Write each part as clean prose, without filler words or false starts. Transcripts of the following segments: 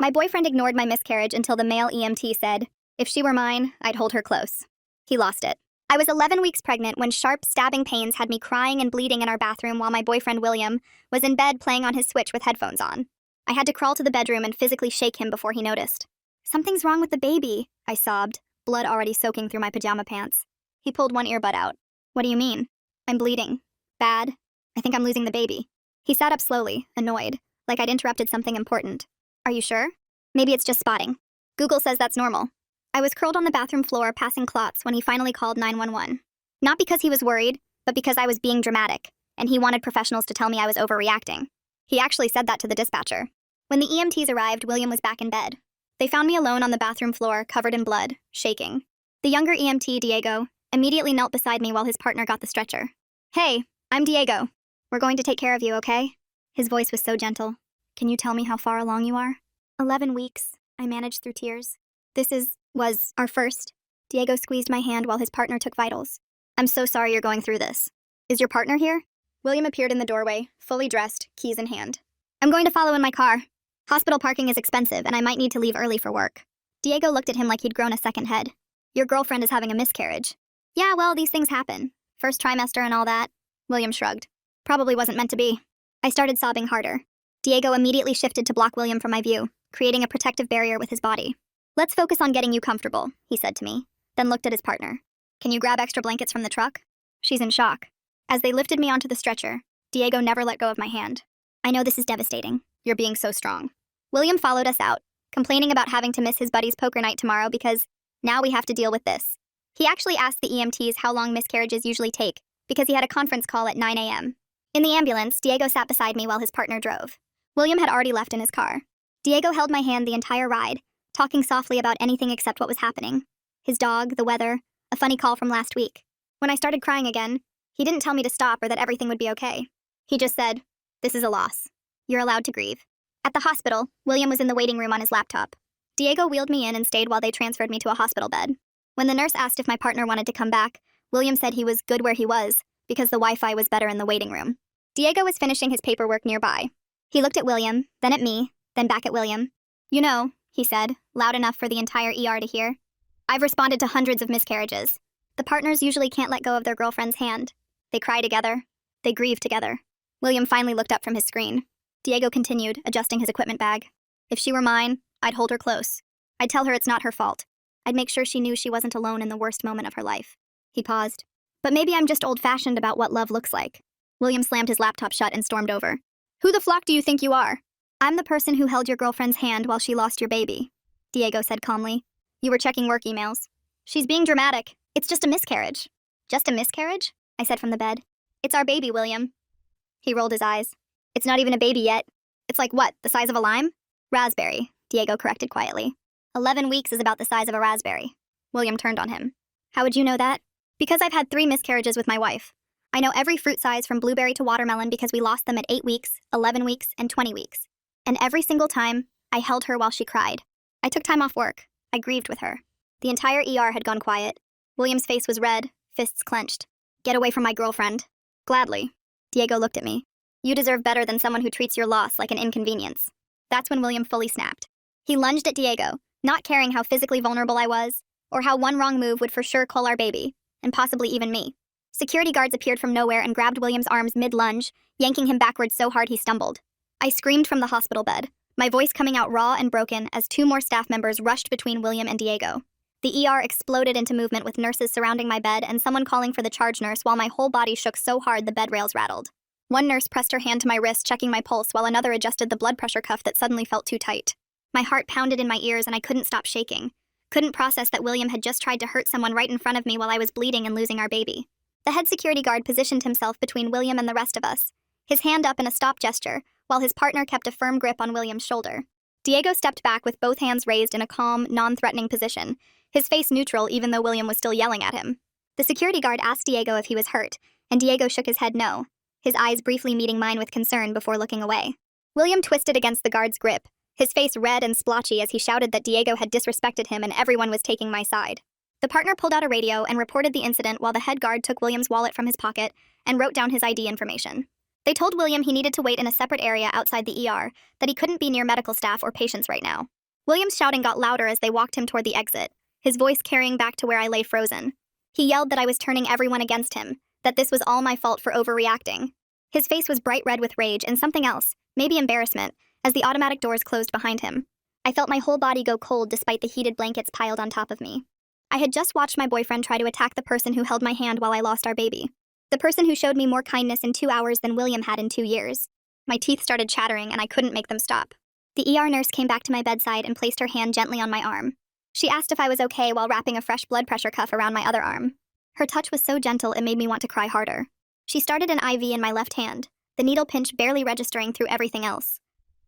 My boyfriend ignored my miscarriage until the male EMT said, "If she were mine, I'd hold her close." He lost it. I was 11 weeks pregnant when sharp, stabbing pains had me crying and bleeding in our bathroom while my boyfriend William was in bed playing on his Switch with headphones on. I had to crawl to the bedroom and physically shake him before he noticed. "Something's wrong with the baby," I sobbed, blood already soaking through my pajama pants. He pulled one earbud out. "What do you mean?" "I'm bleeding. Bad. I think I'm losing the baby." He sat up slowly, annoyed, like I'd interrupted something important. "Are you sure? Maybe it's just spotting. Google says that's normal." I was curled on the bathroom floor passing clots when he finally called 911. Not because he was worried, but because I was being dramatic, and he wanted professionals to tell me I was overreacting. He actually said that to the dispatcher. When the EMTs arrived, William was back in bed. They found me alone on the bathroom floor, covered in blood, shaking. The younger EMT, Diego, immediately knelt beside me while his partner got the stretcher. "Hey, I'm Diego. We're going to take care of you, okay?" His voice was so gentle. "Can you tell me how far along you are?" 11 weeks, I managed through tears. Was our first." Diego squeezed my hand while his partner took vitals. "I'm so sorry you're going through this. Is your partner here?" William appeared in the doorway, fully dressed, keys in hand. "I'm going to follow in my car. Hospital parking is expensive, and I might need to leave early for work." Diego looked at him like he'd grown a second head. "Your girlfriend is having a miscarriage." "Yeah, well, these things happen. First trimester and all that." William shrugged. "Probably wasn't meant to be." I started sobbing harder. Diego immediately shifted to block William from my view, creating a protective barrier with his body. "Let's focus on getting you comfortable," he said to me, then looked at his partner. "Can you grab extra blankets from the truck?" "She's in shock." As they lifted me onto the stretcher, Diego never let go of my hand. "I know this is devastating. You're being so strong." William followed us out, complaining about having to miss his buddy's poker night tomorrow because now we have to deal with this. He actually asked the EMTs how long miscarriages usually take because he had a conference call at 9 a.m. In the ambulance, Diego sat beside me while his partner drove. William had already left in his car. Diego held my hand the entire ride, talking softly about anything except what was happening. His dog, the weather, a funny call from last week. When I started crying again, he didn't tell me to stop or that everything would be okay. He just said, "This is a loss. You're allowed to grieve." At the hospital, William was in the waiting room on his laptop. Diego wheeled me in and stayed while they transferred me to a hospital bed. When the nurse asked if my partner wanted to come back, William said he was good where he was because the Wi-Fi was better in the waiting room. Diego was finishing his paperwork nearby. He looked at William, then at me, then back at William. "You know," he said, loud enough for the entire ER to hear, "I've responded to hundreds of miscarriages. The partners usually can't let go of their girlfriend's hand. They cry together. They grieve together." William finally looked up from his screen. Diego continued, adjusting his equipment bag. "If she were mine, I'd hold her close. I'd tell her it's not her fault. I'd make sure she knew she wasn't alone in the worst moment of her life." He paused. "But maybe I'm just old-fashioned about what love looks like." William slammed his laptop shut and stormed over. "Who the flock do you think you are?" "I'm the person who held your girlfriend's hand while she lost your baby," Diego said calmly. "You were checking work emails." "She's being dramatic. It's just a miscarriage." "Just a miscarriage?" I said from the bed. "It's our baby, William." He rolled his eyes. "It's not even a baby yet. It's like what, the size of a lime?" "Raspberry," Diego corrected quietly. 11 weeks is about the size of a raspberry." William turned on him. "How would you know that?" "Because I've had 3 miscarriages with my wife. I know every fruit size from blueberry to watermelon because we lost them at 8 weeks, 11 weeks, and 20 weeks. And every single time, I held her while she cried. I took time off work. I grieved with her." The entire ER had gone quiet. William's face was red, fists clenched. "Get away from my girlfriend." "Gladly." Diego looked at me. "You deserve better than someone who treats your loss like an inconvenience." That's when William fully snapped. He lunged at Diego, not caring how physically vulnerable I was, or how one wrong move would for sure kill our baby, and possibly even me. Security guards appeared from nowhere and grabbed William's arms mid-lunge, yanking him backwards so hard he stumbled. I screamed from the hospital bed, my voice coming out raw and broken as 2 more staff members rushed between William and Diego. The ER exploded into movement with nurses surrounding my bed and someone calling for the charge nurse while my whole body shook so hard the bed rails rattled. One nurse pressed her hand to my wrist, checking my pulse, while another adjusted the blood pressure cuff that suddenly felt too tight. My heart pounded in my ears and I couldn't stop shaking. Couldn't process that William had just tried to hurt someone right in front of me while I was bleeding and losing our baby. The head security guard positioned himself between William and the rest of us, his hand up in a stop gesture, while his partner kept a firm grip on William's shoulder. Diego stepped back with both hands raised in a calm, non-threatening position, his face neutral even though William was still yelling at him. The security guard asked Diego if he was hurt, and Diego shook his head no, his eyes briefly meeting mine with concern before looking away. William twisted against the guard's grip, his face red and splotchy as he shouted that Diego had disrespected him and everyone was taking my side. The partner pulled out a radio and reported the incident while the head guard took William's wallet from his pocket and wrote down his ID information. They told William he needed to wait in a separate area outside the ER, that he couldn't be near medical staff or patients right now. William's shouting got louder as they walked him toward the exit, his voice carrying back to where I lay frozen. He yelled that I was turning everyone against him, that this was all my fault for overreacting. His face was bright red with rage and something else, maybe embarrassment, as the automatic doors closed behind him. I felt my whole body go cold despite the heated blankets piled on top of me. I had just watched my boyfriend try to attack the person who held my hand while I lost our baby. The person who showed me more kindness in 2 hours than William had in 2 years. My teeth started chattering and I couldn't make them stop. The ER nurse came back to my bedside and placed her hand gently on my arm. She asked if I was okay while wrapping a fresh blood pressure cuff around my other arm. Her touch was so gentle it made me want to cry harder. She started an IV in my left hand, the needle pinch barely registering through everything else.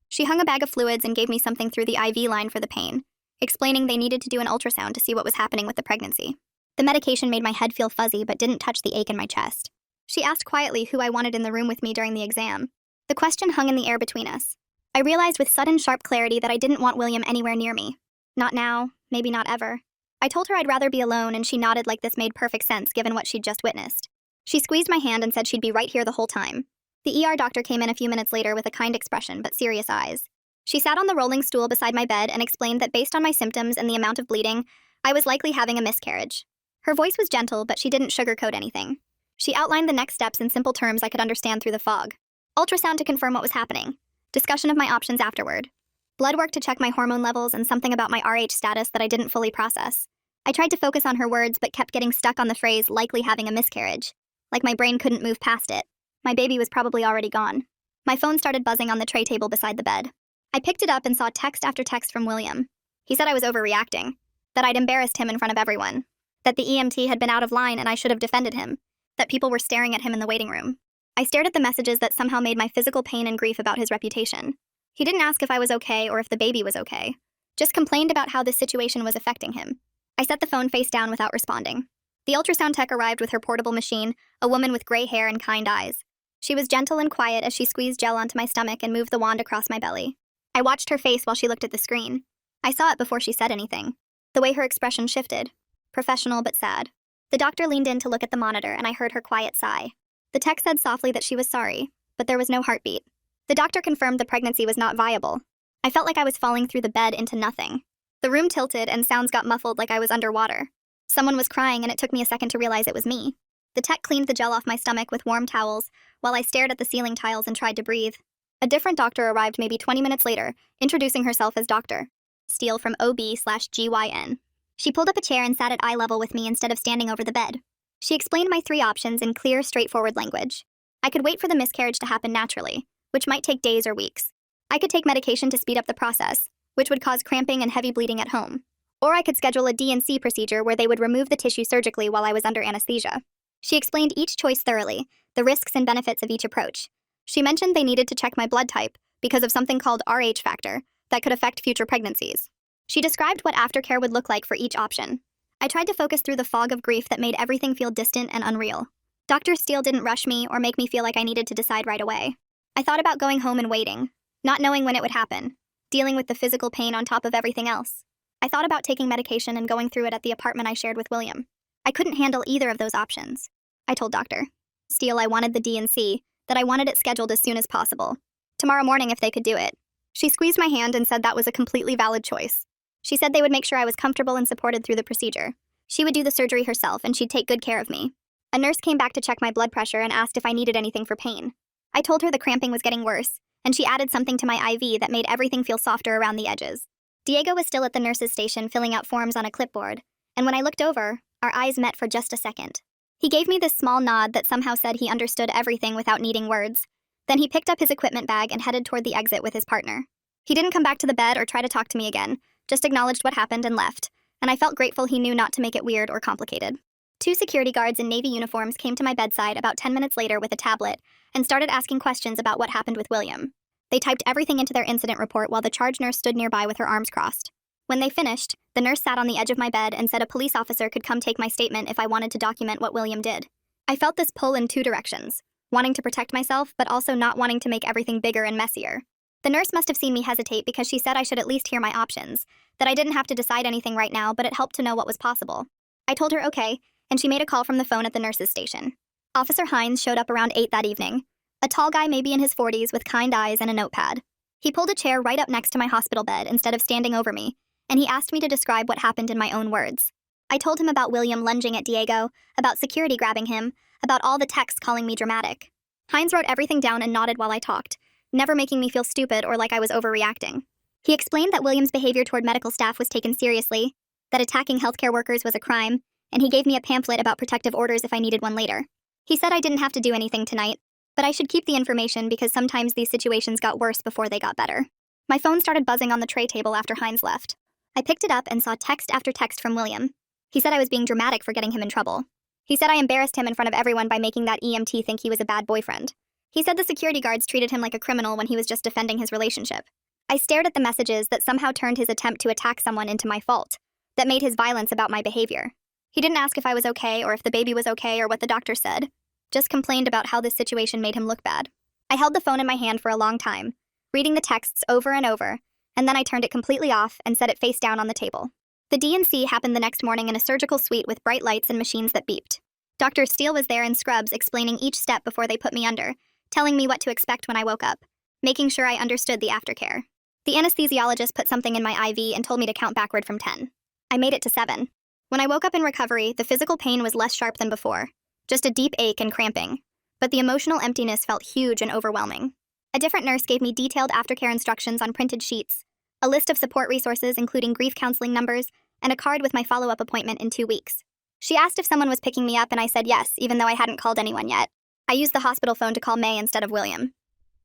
She hung a bag of fluids and gave me something through the IV line for the pain, explaining they needed to do an ultrasound to see what was happening with the pregnancy. The medication made my head feel fuzzy but didn't touch the ache in my chest. She asked quietly who I wanted in the room with me during the exam. The question hung in the air between us. I realized with sudden sharp clarity that I didn't want William anywhere near me. Not now, maybe not ever. I told her I'd rather be alone and she nodded like this made perfect sense given what she'd just witnessed. She squeezed my hand and said she'd be right here the whole time. The ER doctor came in a few minutes later with a kind expression but serious eyes. She sat on the rolling stool beside my bed and explained that based on my symptoms and the amount of bleeding, I was likely having a miscarriage. Her voice was gentle, but she didn't sugarcoat anything. She outlined the next steps in simple terms I could understand through the fog. Ultrasound to confirm what was happening. Discussion of my options afterward. Blood work to check my hormone levels and something about my RH status that I didn't fully process. I tried to focus on her words but kept getting stuck on the phrase likely having a miscarriage. Like my brain couldn't move past it. My baby was probably already gone. My phone started buzzing on the tray table beside the bed. I picked it up and saw text after text from William. He said I was overreacting, that I'd embarrassed him in front of everyone, that the EMT had been out of line and I should have defended him, that people were staring at him in the waiting room. I stared at the messages that somehow made my physical pain and grief about his reputation. He didn't ask if I was okay or if the baby was okay, just complained about how this situation was affecting him. I set the phone face down without responding. The ultrasound tech arrived with her portable machine, a woman with gray hair and kind eyes. She was gentle and quiet as she squeezed gel onto my stomach and moved the wand across my belly. I watched her face while she looked at the screen. I saw it before she said anything. The way her expression shifted. Professional but sad. The doctor leaned in to look at the monitor and I heard her quiet sigh. The tech said softly that she was sorry, but there was no heartbeat. The doctor confirmed the pregnancy was not viable. I felt like I was falling through the bed into nothing. The room tilted and sounds got muffled like I was underwater. Someone was crying and it took me a second to realize it was me. The tech cleaned the gel off my stomach with warm towels while I stared at the ceiling tiles and tried to breathe. A different doctor arrived maybe 20 minutes later, introducing herself as Dr. Steele from OB/GYN. She pulled up a chair and sat at eye level with me instead of standing over the bed. She explained my 3 options in clear, straightforward language. I could wait for the miscarriage to happen naturally, which might take days or weeks. I could take medication to speed up the process, which would cause cramping and heavy bleeding at home. Or I could schedule a D&C procedure where they would remove the tissue surgically while I was under anesthesia. She explained each choice thoroughly, the risks and benefits of each approach. She mentioned they needed to check my blood type because of something called RH factor that could affect future pregnancies. She described what aftercare would look like for each option. I tried to focus through the fog of grief that made everything feel distant and unreal. Dr. Steele didn't rush me or make me feel like I needed to decide right away. I thought about going home and waiting, not knowing when it would happen, dealing with the physical pain on top of everything else. I thought about taking medication and going through it at the apartment I shared with William. I couldn't handle either of those options. I told Dr. Steele I wanted the D&C, that I wanted it scheduled as soon as possible. Tomorrow morning if they could do it. She squeezed my hand and said that was a completely valid choice. She said they would make sure I was comfortable and supported through the procedure. She would do the surgery herself and she'd take good care of me. A nurse came back to check my blood pressure and asked if I needed anything for pain. I told her the cramping was getting worse, and she added something to my IV that made everything feel softer around the edges. Diego was still at the nurse's station filling out forms on a clipboard, and when I looked over, our eyes met for just a second. He gave me this small nod that somehow said he understood everything without needing words. Then he picked up his equipment bag and headed toward the exit with his partner. He didn't come back to the bed or try to talk to me again, just acknowledged what happened and left, and I felt grateful he knew not to make it weird or complicated. 2 security guards in Navy uniforms came to my bedside about 10 minutes later with a tablet and started asking questions about what happened with William. They typed everything into their incident report while the charge nurse stood nearby with her arms crossed. When they finished, the nurse sat on the edge of my bed and said a police officer could come take my statement if I wanted to document what William did. I felt this pull in 2 directions, wanting to protect myself but also not wanting to make everything bigger and messier. The nurse must have seen me hesitate because she said I should at least hear my options, that I didn't have to decide anything right now, but it helped to know what was possible. I told her okay, and she made a call from the phone at the nurse's station. Officer Hines showed up around 8 that evening. A tall guy, maybe in his 40s, with kind eyes and a notepad. He pulled a chair right up next to my hospital bed instead of standing over me, and he asked me to describe what happened in my own words. I told him about William lunging at Diego, about security grabbing him, about all the texts calling me dramatic. Hines wrote everything down and nodded while I talked, never making me feel stupid or like I was overreacting. He explained that William's behavior toward medical staff was taken seriously, that attacking healthcare workers was a crime, and he gave me a pamphlet about protective orders if I needed one later. He said I didn't have to do anything tonight, but I should keep the information because sometimes these situations got worse before they got better. My phone started buzzing on the tray table after Hines left. I picked it up and saw text after text from William. He said I was being dramatic for getting him in trouble. He said I embarrassed him in front of everyone by making that EMT think he was a bad boyfriend. He said the security guards treated him like a criminal when he was just defending his relationship. I stared at the messages that somehow turned his attempt to attack someone into my fault, that made his violence about my behavior. He didn't ask if I was okay or if the baby was okay or what the doctor said, just complained about how this situation made him look bad. I held the phone in my hand for a long time, reading the texts over and over, and then I turned it completely off and set it face down on the table. The D&C happened the next morning in a surgical suite with bright lights and machines that beeped. Dr. Steele was there in scrubs explaining each step before they put me under, telling me what to expect when I woke up, making sure I understood the aftercare. The anesthesiologist put something in my IV and told me to count backward from 10. I made it to 7. When I woke up in recovery, the physical pain was less sharp than before, just a deep ache and cramping, but the emotional emptiness felt huge and overwhelming. A different nurse gave me detailed aftercare instructions on printed sheets, a list of support resources including grief counseling numbers, and a card with my follow-up appointment in 2 weeks. She asked if someone was picking me up and I said yes, even though I hadn't called anyone yet. I used the hospital phone to call May instead of William.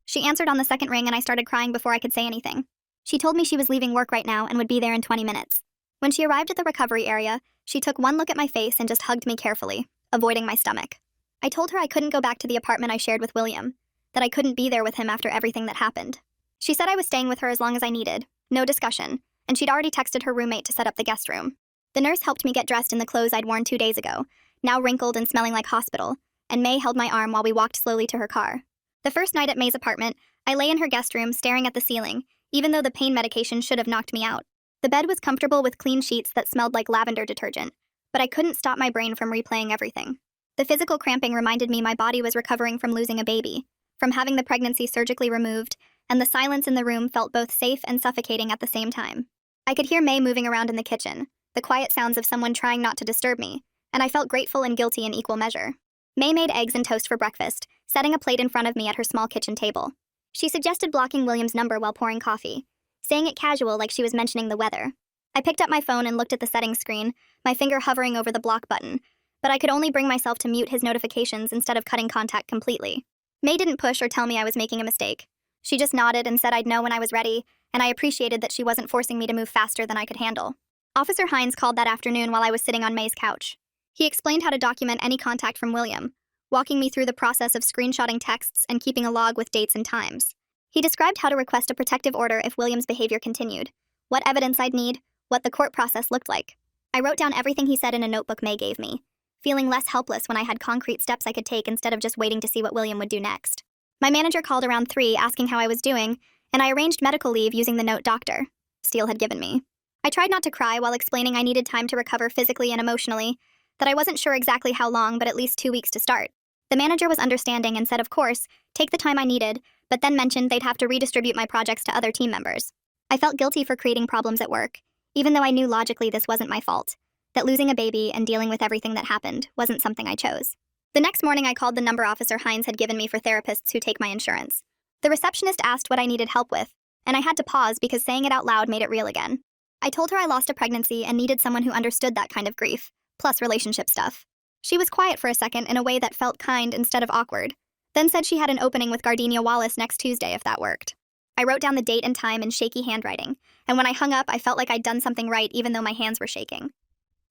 She answered on the second ring and I started crying before I could say anything. She told me she was leaving work right now and would be there in 20 minutes. When she arrived at the recovery area, she took one look at my face and just hugged me carefully, avoiding my stomach. I told her I couldn't go back to the apartment I shared with William, that I couldn't be there with him after everything that happened. She said I was staying with her as long as I needed, no discussion, and she'd already texted her roommate to set up the guest room. The nurse helped me get dressed in the clothes I'd worn 2 days ago, now wrinkled and smelling like hospital, and May held my arm while we walked slowly to her car. The first night at May's apartment, I lay in her guest room staring at the ceiling, even though the pain medication should have knocked me out. The bed was comfortable with clean sheets that smelled like lavender detergent, but I couldn't stop my brain from replaying everything. The physical cramping reminded me my body was recovering from losing a baby, from having the pregnancy surgically removed, and the silence in the room felt both safe and suffocating at the same time. I could hear May moving around in the kitchen, the quiet sounds of someone trying not to disturb me, and I felt grateful and guilty in equal measure. May made eggs and toast for breakfast, setting a plate in front of me at her small kitchen table. She suggested blocking William's number while pouring coffee, saying it casual like she was mentioning the weather. I picked up my phone and looked at the settings screen, my finger hovering over the block button, but I could only bring myself to mute his notifications instead of cutting contact completely. May didn't push or tell me I was making a mistake. She just nodded and said I'd know when I was ready, and I appreciated that she wasn't forcing me to move faster than I could handle. Officer Hines called that afternoon while I was sitting on May's couch. He explained how to document any contact from William, walking me through the process of screenshotting texts and keeping a log with dates and times. He described how to request a protective order if William's behavior continued, what evidence I'd need, what the court process looked like. I wrote down everything he said in a notebook May gave me, feeling less helpless when I had concrete steps I could take instead of just waiting to see what William would do next. My manager called around 3 asking how I was doing, and I arranged medical leave using the note Dr. Steele had given me. I tried not to cry while explaining I needed time to recover physically and emotionally, that I wasn't sure exactly how long, but at least 2 weeks to start. The manager was understanding and said, of course, take the time I needed, but then mentioned they'd have to redistribute my projects to other team members. I felt guilty for creating problems at work, even though I knew logically this wasn't my fault, that losing a baby and dealing with everything that happened wasn't something I chose. The next morning I called the number Officer Hines had given me for therapists who take my insurance. The receptionist asked what I needed help with, and I had to pause because saying it out loud made it real again. I told her I lost a pregnancy and needed someone who understood that kind of grief, plus relationship stuff. She was quiet for a second in a way that felt kind instead of awkward, then said she had an opening with Gardenia Wallace next Tuesday if that worked. I wrote down the date and time in shaky handwriting, and when I hung up, I felt like I'd done something right even though my hands were shaking.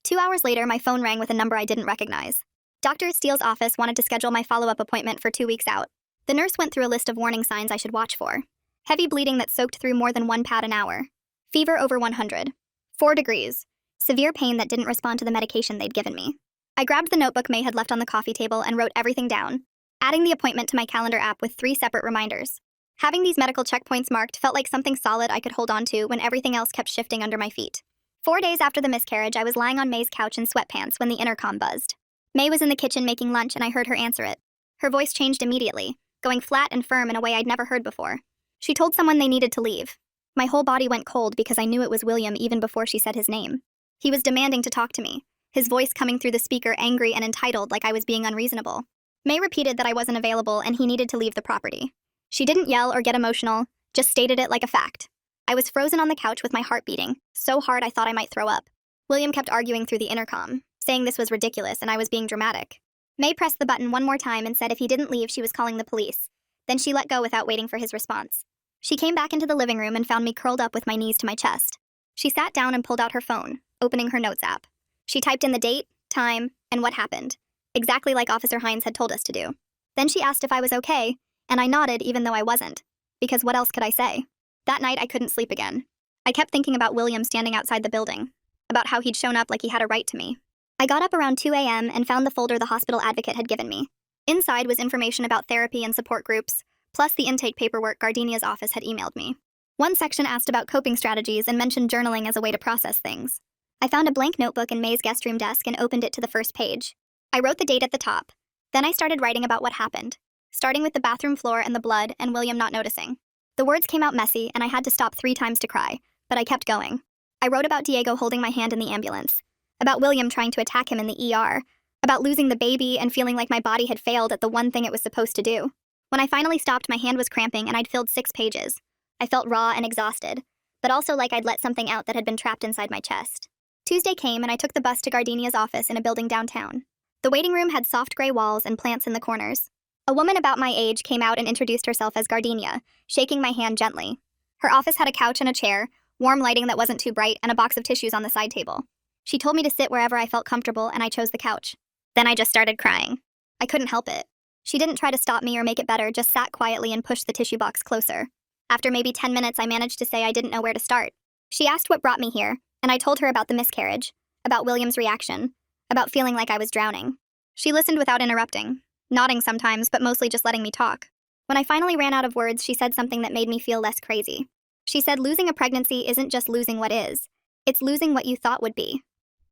2 hours later, my phone rang with a number I didn't recognize. Dr. Steele's office wanted to schedule my follow-up appointment for 2 weeks out. The nurse went through a list of warning signs I should watch for. Heavy bleeding that soaked through more than 1 pad an hour. Fever over 100. 4 degrees. Severe pain that didn't respond to the medication they'd given me. I grabbed the notebook May had left on the coffee table and wrote everything down, adding the appointment to my calendar app with 3 separate reminders. Having these medical checkpoints marked felt like something solid I could hold on to when everything else kept shifting under my feet. 4 days after the miscarriage, I was lying on May's couch in sweatpants when the intercom buzzed. May was in the kitchen making lunch and I heard her answer it. Her voice changed immediately, going flat and firm in a way I'd never heard before. She told someone they needed to leave. My whole body went cold because I knew it was William even before she said his name. He was demanding to talk to me, his voice coming through the speaker angry and entitled like I was being unreasonable. May repeated that I wasn't available and he needed to leave the property. She didn't yell or get emotional, just stated it like a fact. I was frozen on the couch with my heart beating, so hard I thought I might throw up. William kept arguing through the intercom, saying this was ridiculous and I was being dramatic. May pressed the button one more time and said if he didn't leave, she was calling the police. Then she let go without waiting for his response. She came back into the living room and found me curled up with my knees to my chest. She sat down and pulled out her phone, opening her notes app. She typed in the date, time, and what happened, exactly like Officer Hines had told us to do. Then she asked if I was okay, and I nodded even though I wasn't, because what else could I say? That night I couldn't sleep again. I kept thinking about William standing outside the building, about how he'd shown up like he had a right to me. I got up around 2 a.m. and found the folder the hospital advocate had given me. Inside was information about therapy and support groups, plus the intake paperwork Gardenia's office had emailed me. One section asked about coping strategies and mentioned journaling as a way to process things. I found a blank notebook in May's guest room desk and opened it to the first page. I wrote the date at the top. Then I started writing about what happened, starting with the bathroom floor and the blood and William not noticing. The words came out messy and I had to stop 3 times to cry, but I kept going. I wrote about Diego holding my hand in the ambulance, about William trying to attack him in the ER, about losing the baby and feeling like my body had failed at the one thing it was supposed to do. When I finally stopped, my hand was cramping and I'd filled 6 pages. I felt raw and exhausted, but also like I'd let something out that had been trapped inside my chest. Tuesday came and I took the bus to Gardenia's office in a building downtown. The waiting room had soft gray walls and plants in the corners. A woman about my age came out and introduced herself as Gardenia, shaking my hand gently. Her office had a couch and a chair, warm lighting that wasn't too bright, and a box of tissues on the side table. She told me to sit wherever I felt comfortable, and I chose the couch. Then I just started crying. I couldn't help it. She didn't try to stop me or make it better, just sat quietly and pushed the tissue box closer. After maybe 10 minutes, I managed to say I didn't know where to start. She asked what brought me here, and I told her about the miscarriage, about William's reaction, about feeling like I was drowning. She listened without interrupting, nodding sometimes, but mostly just letting me talk. When I finally ran out of words, she said something that made me feel less crazy. She said losing a pregnancy isn't just losing what is, it's losing what you thought would be.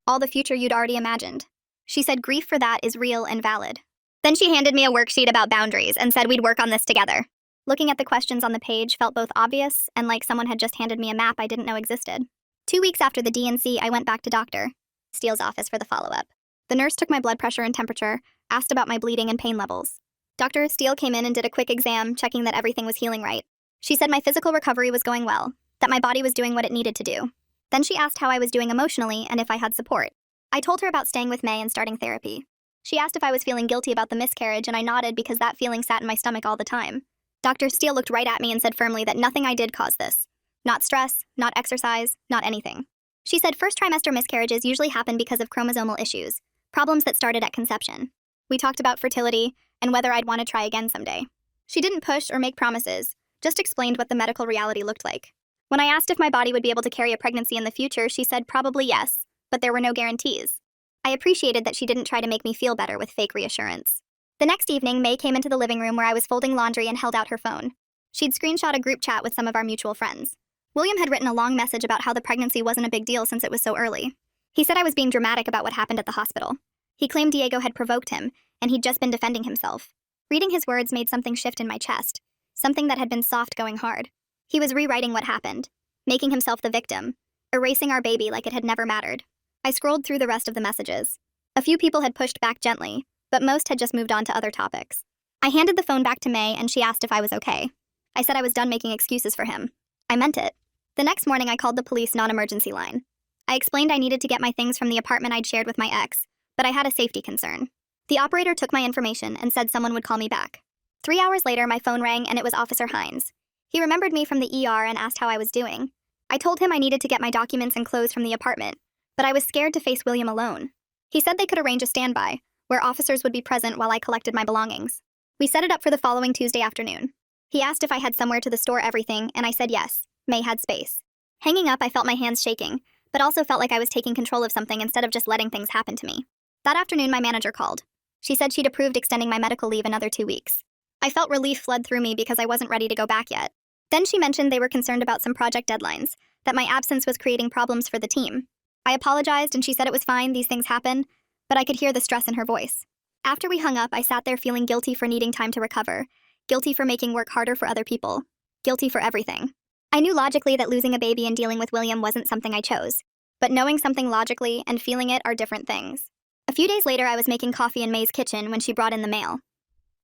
All the future you'd already imagined. She said grief for that is real and valid. Then she handed me a worksheet about boundaries and said we'd work on this together. Looking at the questions on the page felt both obvious and like someone had just handed me a map I didn't know existed. 2 weeks after the DNC, I went back to Dr. Steele's office for the follow-up. The nurse took my blood pressure and temperature, asked about my bleeding and pain levels. Dr. Steele came in and did a quick exam, checking that everything was healing right. She said my physical recovery was going well, that my body was doing what it needed to do. Then she asked how I was doing emotionally and if I had support. I told her about staying with May and starting therapy. She asked if I was feeling guilty about the miscarriage, and I nodded because that feeling sat in my stomach all the time. Dr. Steele looked right at me and said firmly that nothing I did caused this. Not stress, not exercise, not anything. She said first trimester miscarriages usually happen because of chromosomal issues, problems that started at conception. We talked about fertility and whether I'd want to try again someday. She didn't push or make promises, just explained what the medical reality looked like. When I asked if my body would be able to carry a pregnancy in the future, she said probably yes, but there were no guarantees. I appreciated that she didn't try to make me feel better with fake reassurance. The next evening, May came into the living room where I was folding laundry and held out her phone. She'd screenshot a group chat with some of our mutual friends. William had written a long message about how the pregnancy wasn't a big deal since it was so early. He said I was being dramatic about what happened at the hospital. He claimed Diego had provoked him, and he'd just been defending himself. Reading his words made something shift in my chest, something that had been soft going hard. He was rewriting what happened, making himself the victim, erasing our baby like it had never mattered. I scrolled through the rest of the messages. A few people had pushed back gently, but most had just moved on to other topics. I handed the phone back to May and she asked if I was okay. I said I was done making excuses for him. I meant it. The next morning I called the police non-emergency line. I explained I needed to get my things from the apartment I'd shared with my ex, but I had a safety concern. The operator took my information and said someone would call me back. 3 hours later, my phone rang and it was Officer Hines. He remembered me from the ER and asked how I was doing. I told him I needed to get my documents and clothes from the apartment, but I was scared to face William alone. He said they could arrange a standby, where officers would be present while I collected my belongings. We set it up for the following Tuesday afternoon. He asked if I had somewhere to store everything, and I said yes. May had space. Hanging up, I felt my hands shaking, but also felt like I was taking control of something instead of just letting things happen to me. That afternoon, my manager called. She said she'd approved extending my medical leave another 2 weeks. I felt relief flood through me because I wasn't ready to go back yet. Then she mentioned they were concerned about some project deadlines, that my absence was creating problems for the team. I apologized and she said it was fine, these things happen, but I could hear the stress in her voice. After we hung up, I sat there feeling guilty for needing time to recover, Guilty for making work harder for other people. Guilty for everything. I knew logically that losing a baby and dealing with William wasn't something I chose. But knowing something logically and feeling it are different things. A few days later, I was making coffee in May's kitchen when she brought in the mail.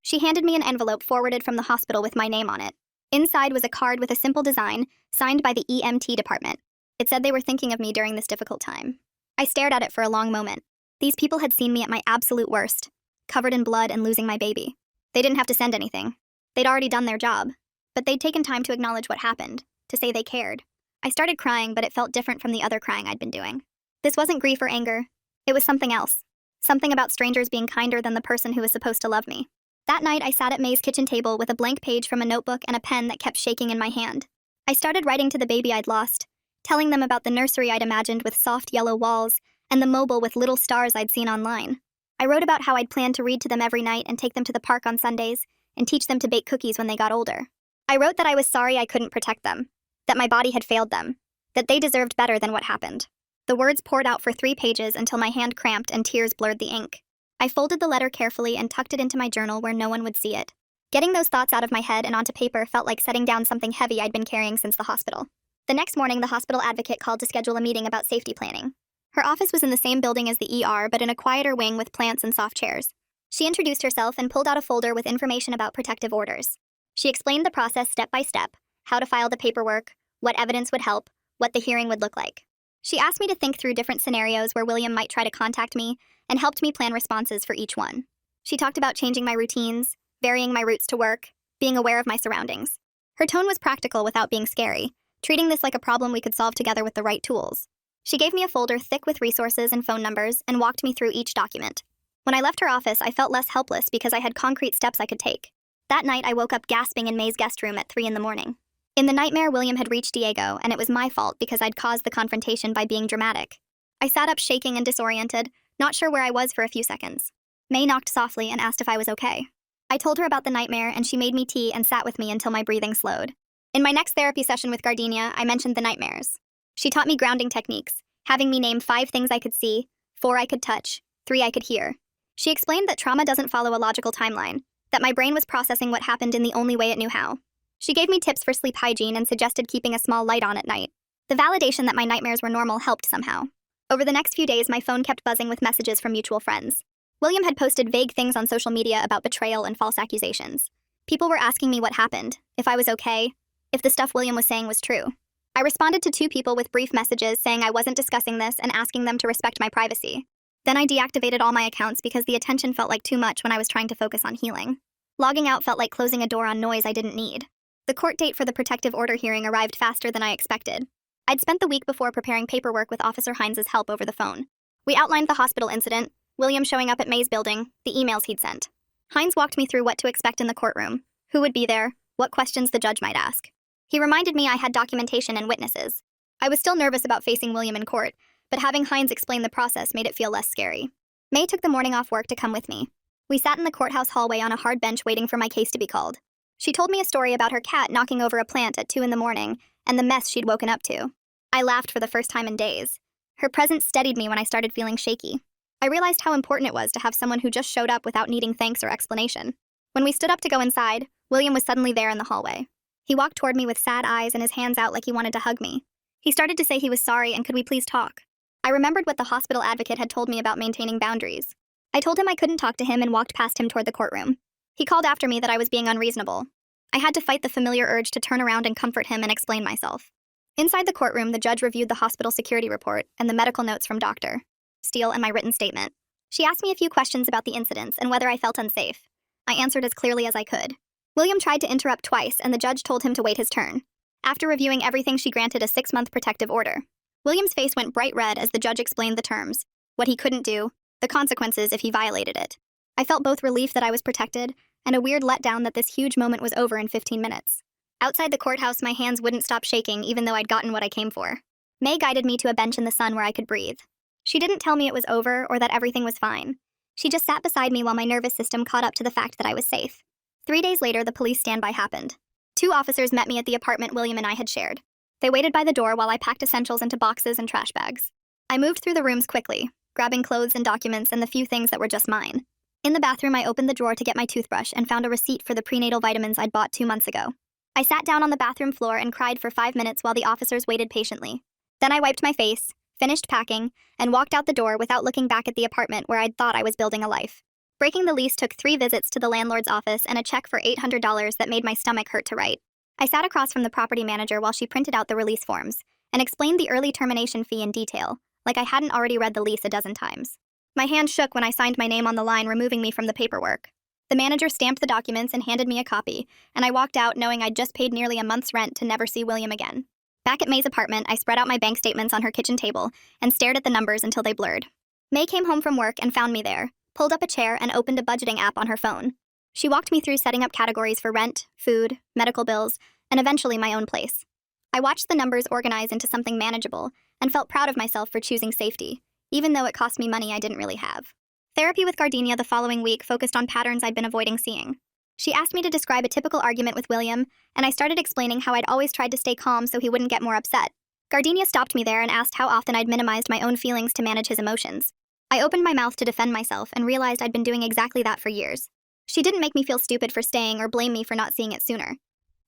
She handed me an envelope forwarded from the hospital with my name on it. Inside was a card with a simple design, signed by the EMT department. It said they were thinking of me during this difficult time. I stared at it for a long moment. These people had seen me at my absolute worst, covered in blood and losing my baby. They didn't have to send anything. They'd already done their job. But they'd taken time to acknowledge what happened, to say they cared. I started crying, but it felt different from the other crying I'd been doing. This wasn't grief or anger. It was something else. Something about strangers being kinder than the person who was supposed to love me. That night, I sat at May's kitchen table with a blank page from a notebook and a pen that kept shaking in my hand. I started writing to the baby I'd lost, telling them about the nursery I'd imagined with soft yellow walls and the mobile with little stars I'd seen online. I wrote about how I'd planned to read to them every night and take them to the park on Sundays and teach them to bake cookies when they got older. I wrote that I was sorry I couldn't protect them, that my body had failed them, that they deserved better than what happened. The words poured out for 3 pages until my hand cramped and tears blurred the ink. I folded the letter carefully and tucked it into my journal where no one would see it. Getting those thoughts out of my head and onto paper felt like setting down something heavy I'd been carrying since the hospital. The next morning, the hospital advocate called to schedule a meeting about safety planning. Her office was in the same building as the ER, but in a quieter wing with plants and soft chairs. She introduced herself and pulled out a folder with information about protective orders. She explained the process step by step, how to file the paperwork, what evidence would help, what the hearing would look like. She asked me to think through different scenarios where William might try to contact me and helped me plan responses for each one. She talked about changing my routines, varying my routes to work, being aware of my surroundings. Her tone was practical without being scary, treating this like a problem we could solve together with the right tools. She gave me a folder thick with resources and phone numbers and walked me through each document. When I left her office, I felt less helpless because I had concrete steps I could take. That night, I woke up gasping in May's guest room at 3 a.m. In the nightmare, William had reached Diego, and it was my fault because I'd caused the confrontation by being dramatic. I sat up shaking and disoriented, not sure where I was for a few seconds. May knocked softly and asked if I was okay. I told her about the nightmare, and she made me tea and sat with me until my breathing slowed. In my next therapy session with Gardenia, I mentioned the nightmares. She taught me grounding techniques, having me name 5 things I could see, 4 I could touch, 3 I could hear. She explained that trauma doesn't follow a logical timeline, that my brain was processing what happened in the only way it knew how. She gave me tips for sleep hygiene and suggested keeping a small light on at night. The validation that my nightmares were normal helped somehow. Over the next few days, my phone kept buzzing with messages from mutual friends. William had posted vague things on social media about betrayal and false accusations. People were asking me what happened, if I was okay, if the stuff William was saying was true. I responded to 2 people with brief messages saying I wasn't discussing this and asking them to respect my privacy. Then I deactivated all my accounts because the attention felt like too much when I was trying to focus on healing. Logging out felt like closing a door on noise I didn't need. The court date for the protective order hearing arrived faster than I expected. I'd spent the week before preparing paperwork with Officer Hines' help over the phone. We outlined the hospital incident, William showing up at May's building, the emails he'd sent. Hines walked me through what to expect in the courtroom, who would be there, what questions the judge might ask. He reminded me I had documentation and witnesses. I was still nervous about facing William in court, but having Hines explain the process made it feel less scary. May took the morning off work to come with me. We sat in the courthouse hallway on a hard bench waiting for my case to be called. She told me a story about her cat knocking over a plant at 2 a.m. and the mess she'd woken up to. I laughed for the first time in days. Her presence steadied me when I started feeling shaky. I realized how important it was to have someone who just showed up without needing thanks or explanation. When we stood up to go inside, William was suddenly there in the hallway. He walked toward me with sad eyes and his hands out like he wanted to hug me. He started to say he was sorry and could we please talk. I remembered what the hospital advocate had told me about maintaining boundaries. I told him I couldn't talk to him and walked past him toward the courtroom. He called after me that I was being unreasonable. I had to fight the familiar urge to turn around and comfort him and explain myself. Inside the courtroom, the judge reviewed the hospital security report and the medical notes from Dr. Steele and my written statement. She asked me a few questions about the incidents and whether I felt unsafe. I answered as clearly as I could. William tried to interrupt twice, and the judge told him to wait his turn. After reviewing everything, she granted a 6-month protective order. William's face went bright red as the judge explained the terms, what he couldn't do, the consequences if he violated it. I felt both relief that I was protected and a weird letdown that this huge moment was over in 15 minutes. Outside the courthouse, my hands wouldn't stop shaking even though I'd gotten what I came for. May guided me to a bench in the sun where I could breathe. She didn't tell me it was over or that everything was fine. She just sat beside me while my nervous system caught up to the fact that I was safe. 3 days later, the police standby happened. 2 officers met me at the apartment William and I had shared. They waited by the door while I packed essentials into boxes and trash bags. I moved through the rooms quickly, grabbing clothes and documents and the few things that were just mine. In the bathroom, I opened the drawer to get my toothbrush and found a receipt for the prenatal vitamins I'd bought 2 months ago. I sat down on the bathroom floor and cried for 5 minutes while the officers waited patiently. Then I wiped my face, finished packing, and walked out the door without looking back at the apartment where I'd thought I was building a life. Breaking the lease took 3 visits to the landlord's office and a check for $800 that made my stomach hurt to write. I sat across from the property manager while she printed out the release forms and explained the early termination fee in detail, like I hadn't already read the lease a dozen times. My hand shook when I signed my name on the line, removing me from the paperwork. The manager stamped the documents and handed me a copy, and I walked out knowing I'd just paid nearly a month's rent to never see William again. Back at May's apartment, I spread out my bank statements on her kitchen table and stared at the numbers until they blurred. May came home from work and found me there, pulled up a chair and opened a budgeting app on her phone. She walked me through setting up categories for rent, food, medical bills, and eventually my own place. I watched the numbers organize into something manageable and felt proud of myself for choosing safety, even though it cost me money I didn't really have. Therapy with Gardenia the following week focused on patterns I'd been avoiding seeing. She asked me to describe a typical argument with William, and I started explaining how I'd always tried to stay calm so he wouldn't get more upset. Gardenia stopped me there and asked how often I'd minimized my own feelings to manage his emotions. I opened my mouth to defend myself and realized I'd been doing exactly that for years. She didn't make me feel stupid for staying or blame me for not seeing it sooner.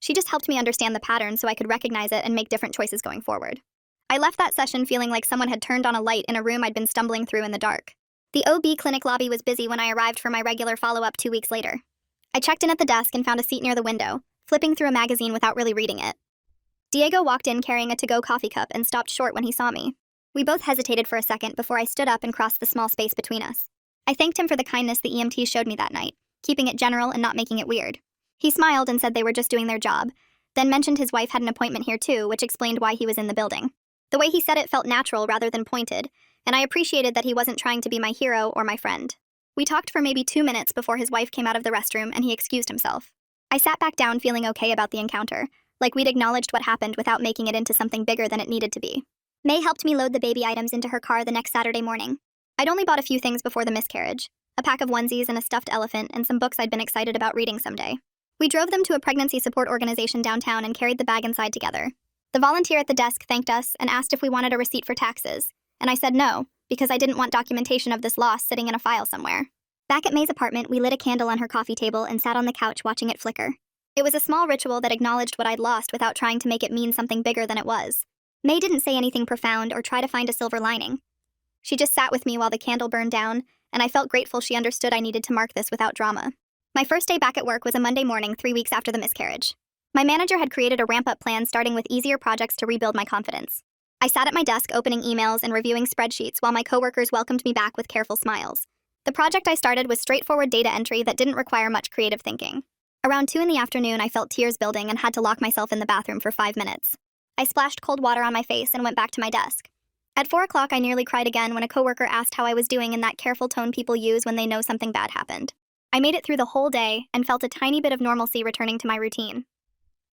She just helped me understand the pattern so I could recognize it and make different choices going forward. I left that session feeling like someone had turned on a light in a room I'd been stumbling through in the dark. The OB clinic lobby was busy when I arrived for my regular follow-up 2 weeks later. I checked in at the desk and found a seat near the window, flipping through a magazine without really reading it. Diego walked in carrying a to-go coffee cup and stopped short when he saw me. We both hesitated for a second before I stood up and crossed the small space between us. I thanked him for the kindness the EMTs showed me that night, keeping it general and not making it weird. He smiled and said they were just doing their job, then mentioned his wife had an appointment here too, which explained why he was in the building. The way he said it felt natural rather than pointed, and I appreciated that he wasn't trying to be my hero or my friend. We talked for maybe 2 minutes before his wife came out of the restroom and he excused himself. I sat back down feeling okay about the encounter, like we'd acknowledged what happened without making it into something bigger than it needed to be. May helped me load the baby items into her car the next Saturday morning. I'd only bought a few things before the miscarriage, a pack of onesies and a stuffed elephant and some books I'd been excited about reading someday. We drove them to a pregnancy support organization downtown and carried the bag inside together. The volunteer at the desk thanked us and asked if we wanted a receipt for taxes, and I said no, because I didn't want documentation of this loss sitting in a file somewhere. Back at May's apartment, we lit a candle on her coffee table and sat on the couch watching it flicker. It was a small ritual that acknowledged what I'd lost without trying to make it mean something bigger than it was. May didn't say anything profound or try to find a silver lining. She just sat with me while the candle burned down, and I felt grateful she understood I needed to mark this without drama. My first day back at work was a Monday morning 3 weeks after the miscarriage. My manager had created a ramp-up plan starting with easier projects to rebuild my confidence. I sat at my desk opening emails and reviewing spreadsheets while my coworkers welcomed me back with careful smiles. The project I started was straightforward data entry that didn't require much creative thinking. Around 2 in the afternoon, I felt tears building and had to lock myself in the bathroom for 5 minutes. I splashed cold water on my face and went back to my desk. At 4 o'clock, I nearly cried again when a coworker asked how I was doing in that careful tone people use when they know something bad happened. I made it through the whole day and felt a tiny bit of normalcy returning to my routine.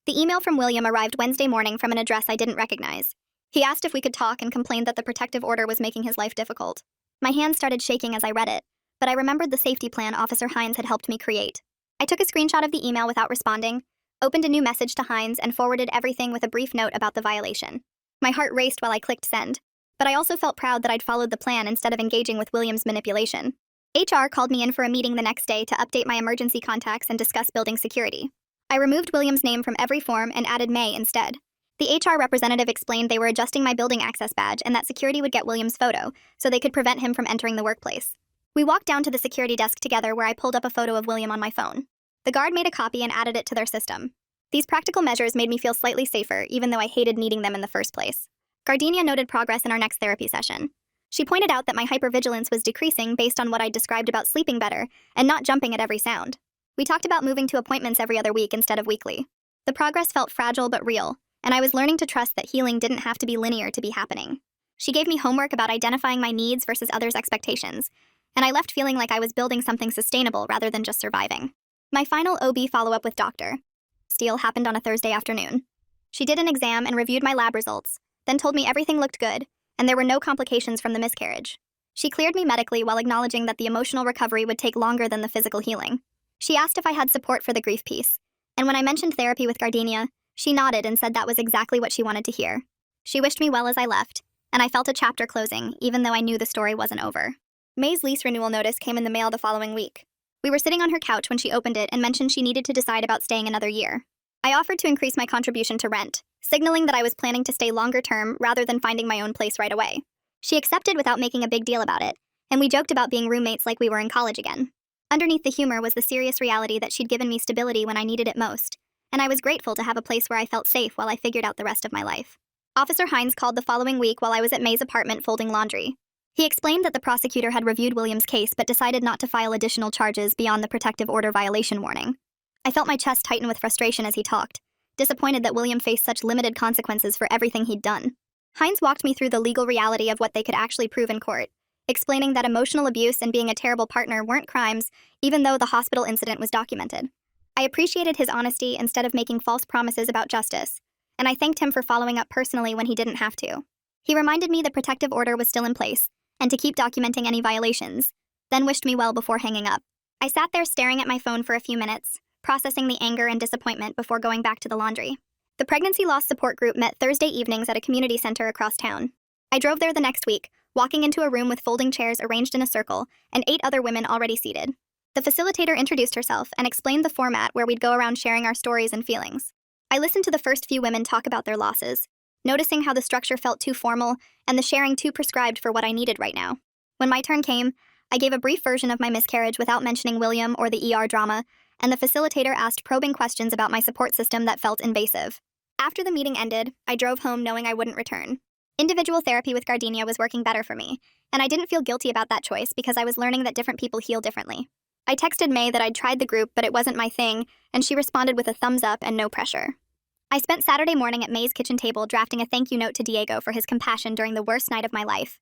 The email from William arrived Wednesday morning from an address I didn't recognize. He asked if we could talk and complained that the protective order was making his life difficult. My hands started shaking as I read it, but I remembered the safety plan Officer Hines had helped me create. I took a screenshot of the email without responding, opened a new message to Hines, and forwarded everything with a brief note about the violation. My heart raced while I clicked send, but I also felt proud that I'd followed the plan instead of engaging with William's manipulation. HR called me in for a meeting the next day to update my emergency contacts and discuss building security. I removed William's name from every form and added May instead. The HR representative explained they were adjusting my building access badge and that security would get William's photo so they could prevent him from entering the workplace. We walked down to the security desk together where I pulled up a photo of William on my phone. The guard made a copy and added it to their system. These practical measures made me feel slightly safer, even though I hated needing them in the first place. Gardenia noted progress in our next therapy session. She pointed out that my hypervigilance was decreasing based on what I described about sleeping better and not jumping at every sound. We talked about moving to appointments every other week instead of weekly. The progress felt fragile but real, and I was learning to trust that healing didn't have to be linear to be happening. She gave me homework about identifying my needs versus others' expectations, and I left feeling like I was building something sustainable rather than just surviving. My final OB follow-up with Dr. Steele happened on a Thursday afternoon. She did an exam and reviewed my lab results, then told me everything looked good, and there were no complications from the miscarriage. She cleared me medically while acknowledging that the emotional recovery would take longer than the physical healing. She asked if I had support for the grief piece, and when I mentioned therapy with Gardenia, she nodded and said that was exactly what she wanted to hear. She wished me well as I left, and I felt a chapter closing, even though I knew the story wasn't over. May's lease renewal notice came in the mail the following week. We were sitting on her couch when she opened it and mentioned she needed to decide about staying another year. I offered to increase my contribution to rent, signaling that I was planning to stay longer term rather than finding my own place right away. She accepted without making a big deal about it, and we joked about being roommates like we were in college again. Underneath the humor was the serious reality that she'd given me stability when I needed it most, and I was grateful to have a place where I felt safe while I figured out the rest of my life. Officer Hines called the following week while I was at May's apartment folding laundry. He explained that the prosecutor had reviewed William's case but decided not to file additional charges beyond the protective order violation warning. I felt my chest tighten with frustration as he talked, disappointed that William faced such limited consequences for everything he'd done. Hines walked me through the legal reality of what they could actually prove in court, explaining that emotional abuse and being a terrible partner weren't crimes, even though the hospital incident was documented. I appreciated his honesty instead of making false promises about justice, and I thanked him for following up personally when he didn't have to. He reminded me the protective order was still in place, and to keep documenting any violations, then wished me well before hanging up. I sat there staring at my phone for a few minutes, processing the anger and disappointment before going back to the laundry. The pregnancy loss support group met Thursday evenings at a community center across town. I drove there the next week, walking into a room with folding chairs arranged in a circle and 8 other women already seated. The facilitator introduced herself and explained the format where we'd go around sharing our stories and feelings. I listened to the first few women talk about their losses, noticing how the structure felt too formal and the sharing too prescribed for what I needed right now. When my turn came, I gave a brief version of my miscarriage without mentioning William or the ER drama, and the facilitator asked probing questions about my support system that felt invasive. After the meeting ended, I drove home knowing I wouldn't return. Individual therapy with Gardenia was working better for me, and I didn't feel guilty about that choice because I was learning that different people heal differently. I texted May that I'd tried the group, but it wasn't my thing, and she responded with a thumbs up and no pressure. I spent Saturday morning at May's kitchen table drafting a thank you note to Diego for his compassion during the worst night of my life.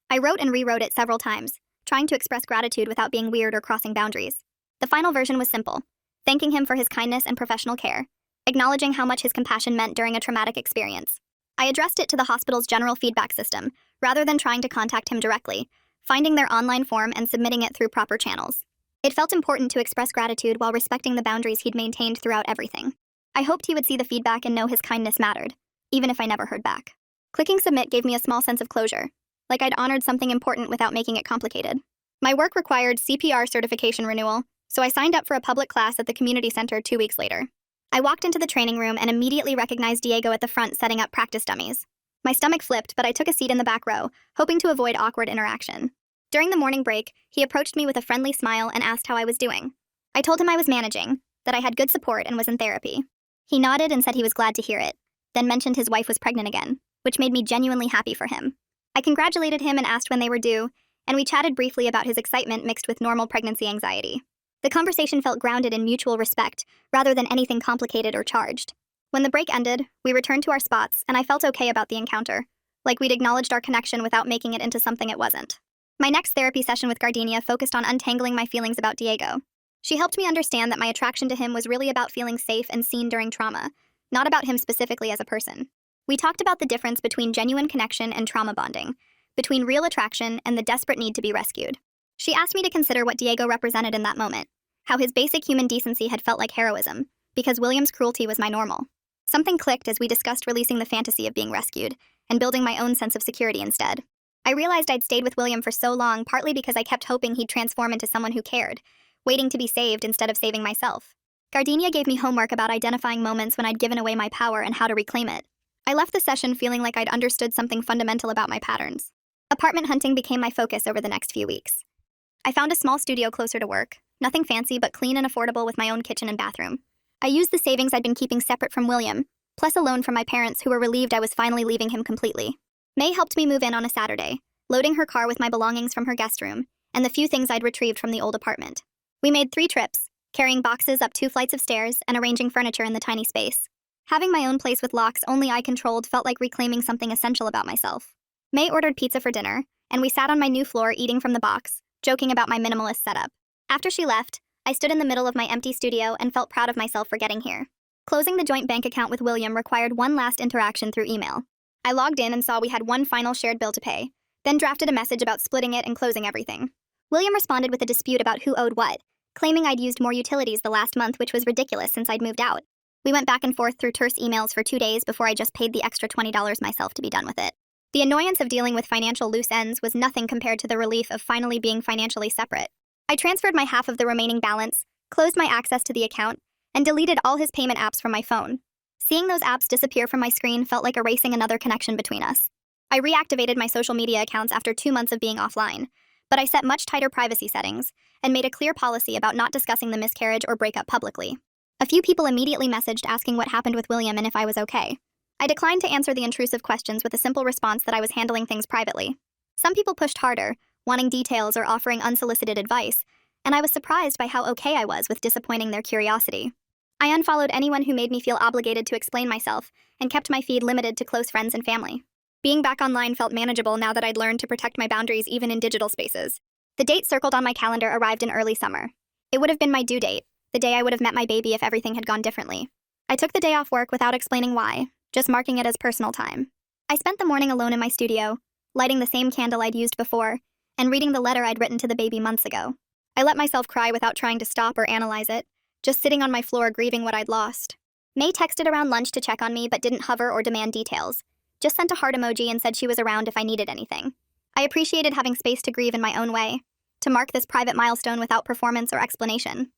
I wrote and rewrote it several times, trying to express gratitude without being weird or crossing boundaries. The final version was simple, thanking him for his kindness and professional care, acknowledging how much his compassion meant during a traumatic experience. I addressed it to the hospital's general feedback system, rather than trying to contact him directly, finding their online form and submitting it through proper channels. It felt important to express gratitude while respecting the boundaries he'd maintained throughout everything. I hoped he would see the feedback and know his kindness mattered, even if I never heard back. Clicking submit gave me a small sense of closure, like I'd honored something important without making it complicated. My work required CPR certification renewal, so I signed up for a public class at the community center 2 weeks later. I walked into the training room and immediately recognized Diego at the front setting up practice dummies. My stomach flipped, but I took a seat in the back row, hoping to avoid awkward interaction. During the morning break, he approached me with a friendly smile and asked how I was doing. I told him I was managing, that I had good support and was in therapy. He nodded and said he was glad to hear it, then mentioned his wife was pregnant again, which made me genuinely happy for him. I congratulated him and asked when they were due, and we chatted briefly about his excitement mixed with normal pregnancy anxiety. The conversation felt grounded in mutual respect, rather than anything complicated or charged. When the break ended, we returned to our spots, and I felt okay about the encounter, like we'd acknowledged our connection without making it into something it wasn't. My next therapy session with Gardenia focused on untangling my feelings about Diego. She helped me understand that my attraction to him was really about feeling safe and seen during trauma, not about him specifically as a person. We talked about the difference between genuine connection and trauma bonding, between real attraction and the desperate need to be rescued. She asked me to consider what Diego represented in that moment, how his basic human decency had felt like heroism, because William's cruelty was my normal. Something clicked as we discussed releasing the fantasy of being rescued, and building my own sense of security instead. I realized I'd stayed with William for so long partly because I kept hoping he'd transform into someone who cared, waiting to be saved instead of saving myself. Gardenia gave me homework about identifying moments when I'd given away my power and how to reclaim it. I left the session feeling like I'd understood something fundamental about my patterns. Apartment hunting became my focus over the next few weeks. I found a small studio closer to work, nothing fancy but clean and affordable with my own kitchen and bathroom. I used the savings I'd been keeping separate from William, plus a loan from my parents who were relieved I was finally leaving him completely. May helped me move in on a Saturday, loading her car with my belongings from her guest room, and the few things I'd retrieved from the old apartment. We made 3 trips, carrying boxes up 2 flights of stairs and arranging furniture in the tiny space. Having my own place with locks only I controlled felt like reclaiming something essential about myself. May ordered pizza for dinner, and we sat on my new floor eating from the box, joking about my minimalist setup. After she left, I stood in the middle of my empty studio and felt proud of myself for getting here. Closing the joint bank account with William required one last interaction through email. I logged in and saw we had one final shared bill to pay, then drafted a message about splitting it and closing everything. William responded with a dispute about who owed what, claiming I'd used more utilities the last month, which was ridiculous since I'd moved out. We went back and forth through terse emails for 2 days before I just paid the extra $20 myself to be done with it. The annoyance of dealing with financial loose ends was nothing compared to the relief of finally being financially separate. I transferred my half of the remaining balance, closed my access to the account, and deleted all his payment apps from my phone. Seeing those apps disappear from my screen felt like erasing another connection between us. I reactivated my social media accounts after 2 months of being offline, but I set much tighter privacy settings and made a clear policy about not discussing the miscarriage or breakup publicly. A few people immediately messaged asking what happened with William and if I was okay. I declined to answer the intrusive questions with a simple response that I was handling things privately. Some people pushed harder, wanting details or offering unsolicited advice, and I was surprised by how okay I was with disappointing their curiosity. I unfollowed anyone who made me feel obligated to explain myself and kept my feed limited to close friends and family. Being back online felt manageable now that I'd learned to protect my boundaries even in digital spaces. The date circled on my calendar arrived in early summer. It would have been my due date, the day I would have met my baby if everything had gone differently. I took the day off work without explaining why, just marking it as personal time. I spent the morning alone in my studio, lighting the same candle I'd used before, and reading the letter I'd written to the baby months ago. I let myself cry without trying to stop or analyze it, just sitting on my floor grieving what I'd lost. May texted around lunch to check on me but didn't hover or demand details, just sent a heart emoji and said she was around if I needed anything. I appreciated having space to grieve in my own way, to mark this private milestone without performance or explanation.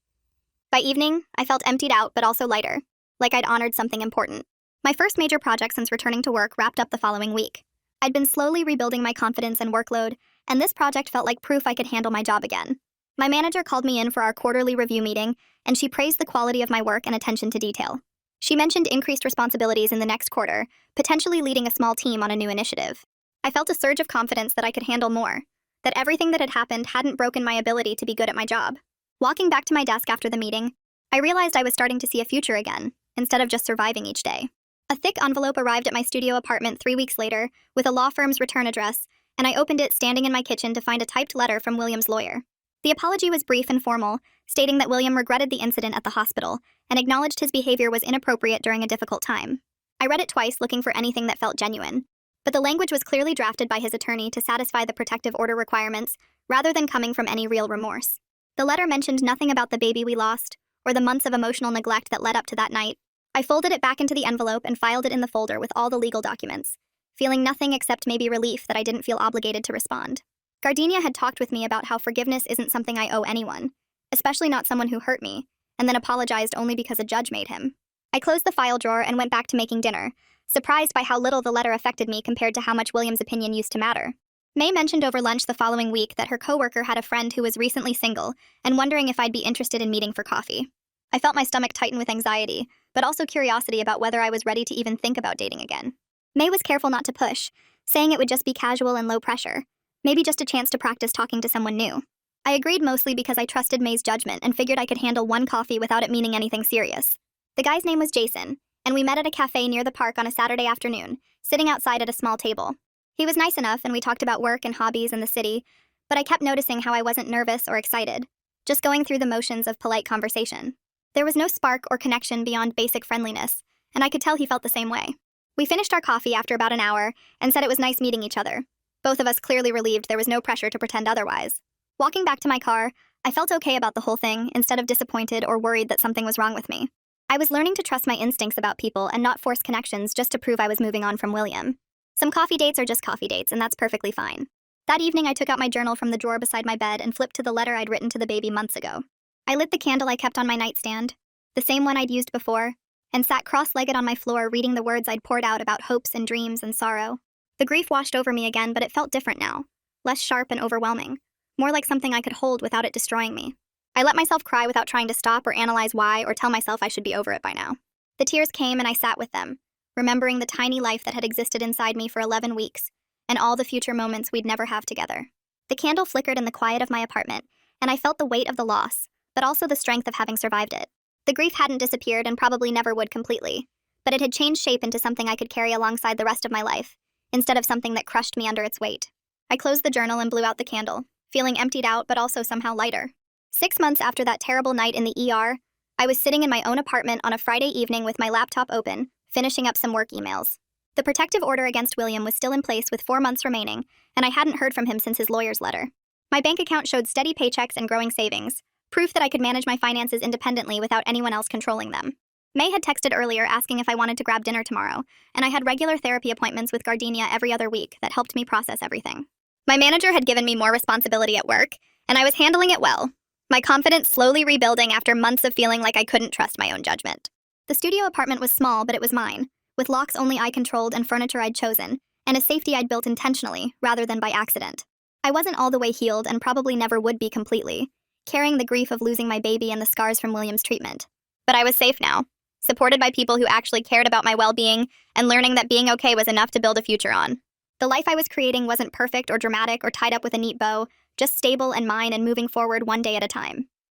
By evening, I felt emptied out but also lighter, like I'd honored something important. My first major project since returning to work wrapped up the following week. I'd been slowly rebuilding my confidence and workload, and this project felt like proof I could handle my job again. My manager called me in for our quarterly review meeting, and she praised the quality of my work and attention to detail. She mentioned increased responsibilities in the next quarter, potentially leading a small team on a new initiative. I felt a surge of confidence that I could handle more, that everything that had happened hadn't broken my ability to be good at my job. Walking back to my desk after the meeting, I realized I was starting to see a future again, instead of just surviving each day. A thick envelope arrived at my studio apartment 3 weeks later, with a law firm's return address, and I opened it standing in my kitchen to find a typed letter from William's lawyer. The apology was brief and formal, stating that William regretted the incident at the hospital and acknowledged his behavior was inappropriate during a difficult time. I read it twice looking for anything that felt genuine, but the language was clearly drafted by his attorney to satisfy the protective order requirements rather than coming from any real remorse. The letter mentioned nothing about the baby we lost or the months of emotional neglect that led up to that night. I folded it back into the envelope and filed it in the folder with all the legal documents, feeling nothing except maybe relief that I didn't feel obligated to respond. Gardenia had talked with me about how forgiveness isn't something I owe anyone, especially not someone who hurt me, and then apologized only because a judge made him. I closed the file drawer and went back to making dinner, surprised by how little the letter affected me compared to how much William's opinion used to matter. May mentioned over lunch the following week that her coworker had a friend who was recently single and wondering if I'd be interested in meeting for coffee. I felt my stomach tighten with anxiety, but also curiosity about whether I was ready to even think about dating again. May was careful not to push, saying it would just be casual and low pressure, maybe just a chance to practice talking to someone new. I agreed mostly because I trusted May's judgment and figured I could handle one coffee without it meaning anything serious. The guy's name was Jason, and we met at a cafe near the park on a Saturday afternoon, sitting outside at a small table. He was nice enough and we talked about work and hobbies and the city, but I kept noticing how I wasn't nervous or excited, just going through the motions of polite conversation. There was no spark or connection beyond basic friendliness, and I could tell he felt the same way. We finished our coffee after about an hour and said it was nice meeting each other, both of us clearly relieved there was no pressure to pretend otherwise. Walking back to my car, I felt okay about the whole thing instead of disappointed or worried that something was wrong with me. I was learning to trust my instincts about people and not force connections just to prove I was moving on from William. Some coffee dates are just coffee dates, and that's perfectly fine. That evening, I took out my journal from the drawer beside my bed and flipped to the letter I'd written to the baby months ago. I lit the candle I kept on my nightstand, the same one I'd used before, and sat cross-legged on my floor reading the words I'd poured out about hopes and dreams and sorrow. The grief washed over me again, but it felt different now, less sharp and overwhelming, more like something I could hold without it destroying me. I let myself cry without trying to stop or analyze why or tell myself I should be over it by now. The tears came and I sat with them, remembering the tiny life that had existed inside me for 11 weeks, and all the future moments we'd never have together. The candle flickered in the quiet of my apartment, and I felt the weight of the loss, but also the strength of having survived it. The grief hadn't disappeared and probably never would completely, but it had changed shape into something I could carry alongside the rest of my life, instead of something that crushed me under its weight. I closed the journal and blew out the candle, feeling emptied out but also somehow lighter. 6 months after that terrible night in the ER, I was sitting in my own apartment on a Friday evening with my laptop open, finishing up some work emails. The protective order against William was still in place with 4 months remaining, and I hadn't heard from him since his lawyer's letter. My bank account showed steady paychecks and growing savings, proof that I could manage my finances independently without anyone else controlling them. May had texted earlier asking if I wanted to grab dinner tomorrow, and I had regular therapy appointments with Gardenia every other week that helped me process everything. My manager had given me more responsibility at work, and I was handling it well, my confidence slowly rebuilding after months of feeling like I couldn't trust my own judgment. The studio apartment was small, but it was mine, with locks only I controlled and furniture I'd chosen, and a safety I'd built intentionally, rather than by accident. I wasn't all the way healed and probably never would be completely, carrying the grief of losing my baby and the scars from William's treatment. But I was safe now, supported by people who actually cared about my well-being, and learning that being okay was enough to build a future on. The life I was creating wasn't perfect or dramatic or tied up with a neat bow, just stable and mine and moving forward one day at a time.